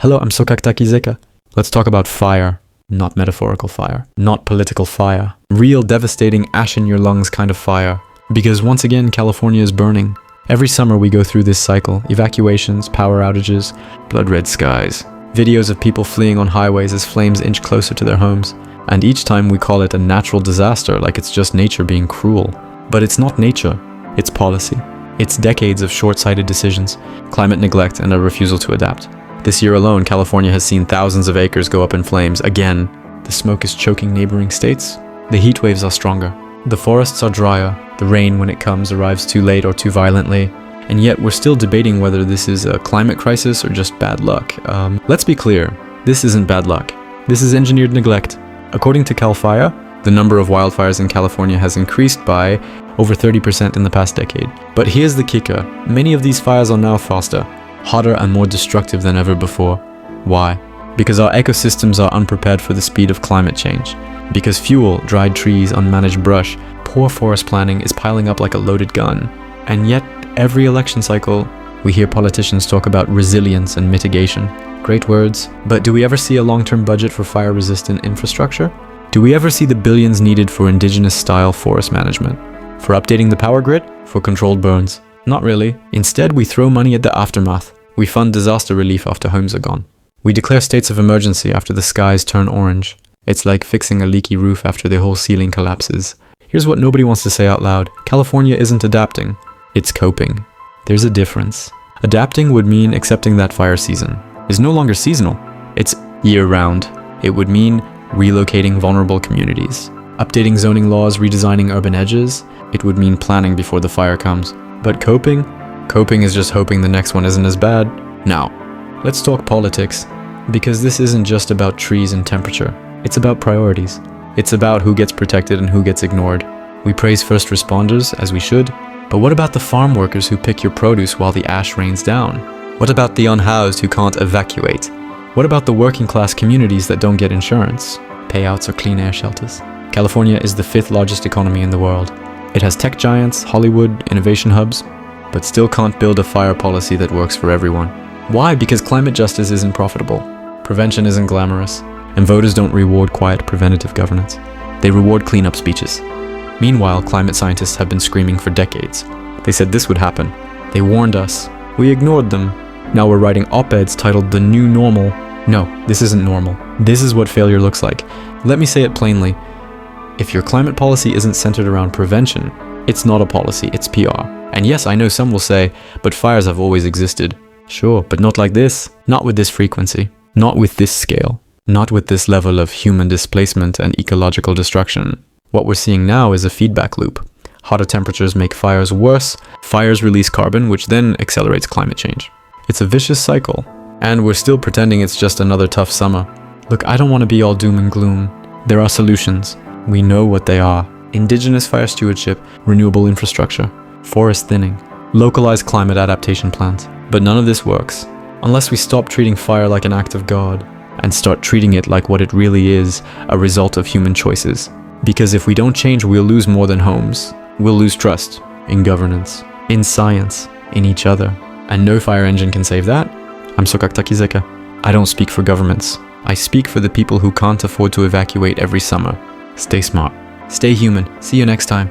Hello, I'm Sokaktaki Zeka. Let's talk about fire. Not metaphorical fire. Not political fire. Real devastating ash in your lungs kind of fire. Because once again, California is burning. Every summer we go through this cycle. Evacuations, power outages, blood red skies. Videos of people fleeing on highways as flames inch closer to their homes. And each time we call it a natural disaster like it's just nature being cruel. But it's not nature. It's policy. It's decades of short-sighted decisions, climate neglect, and a refusal to adapt. This year alone, California has seen thousands of acres go up in flames. Again, the smoke is choking neighboring states. The heat waves are stronger. The forests are drier. The rain, when it comes, arrives too late or too violently. And yet we're still debating whether this is a climate crisis or just bad luck. Let's be clear. This isn't bad luck. This is engineered neglect. According to Cal Fire, the number of wildfires in California has increased by over 30% in the past decade. But here's the kicker. Many of these fires are now faster, hotter and more destructive than ever before. Why? Because our ecosystems are unprepared for the speed of climate change. Because fuel, dried trees, unmanaged brush, poor forest planning is piling up like a loaded gun. And yet, every election cycle, we hear politicians talk about resilience and mitigation. Great words, but do we ever see a long-term budget for fire-resistant infrastructure? Do we ever see the billions needed for indigenous-style forest management? For updating the power grid? For controlled burns? Not really. Instead, we throw money at the aftermath. We fund disaster relief after homes are gone. We declare states of emergency after the skies turn orange. It's like fixing a leaky roof after the whole ceiling collapses. Here's what nobody wants to say out loud. California isn't adapting. It's coping. There's a difference. Adapting would mean accepting that fire season is no longer seasonal. It's year-round. It would mean relocating vulnerable communities, updating zoning laws, redesigning urban edges. It would mean planning before the fire comes. But coping is just hoping the next one isn't as bad. Now, let's talk politics, because this isn't just about trees and temperature. It's about priorities. It's about who gets protected and who gets ignored. We praise first responders, as we should, but what about the farm workers who pick your produce while the ash rains down? What about the unhoused who can't evacuate? What about the working class communities that don't get insurance, payouts, or clean air shelters? California is the 5th largest economy in the world. It has tech giants, Hollywood, innovation hubs, but still can't build a fire policy that works for everyone. Why? Because climate justice isn't profitable, prevention isn't glamorous, and voters don't reward quiet preventative governance. They reward cleanup speeches. Meanwhile, climate scientists have been screaming for decades. They said this would happen. They warned us. We ignored them. Now we're writing op-eds titled The New Normal. No, this isn't normal. This is what failure looks like. Let me say it plainly. If your climate policy isn't centered around prevention, it's not a policy, it's PR. And yes, I know some will say, but fires have always existed. Sure, but not like this. Not with this frequency. Not with this scale. Not with this level of human displacement and ecological destruction. What we're seeing now is a feedback loop. Hotter temperatures make fires worse. Fires release carbon, which then accelerates climate change. It's a vicious cycle. And we're still pretending it's just another tough summer. Look, I don't want to be all doom and gloom. There are solutions. We know what they are. Indigenous fire stewardship, renewable infrastructure, forest thinning, localized climate adaptation plans. But none of this works unless we stop treating fire like an act of God and start treating it like what it really is, a result of human choices. Because if we don't change, we'll lose more than homes. We'll lose trust in governance, in science, in each other. And no fire engine can save that. I'm Sokaktaki Zeka. I don't speak for governments. I speak for the people who can't afford to evacuate every summer. Stay smart. Stay human. See you next time.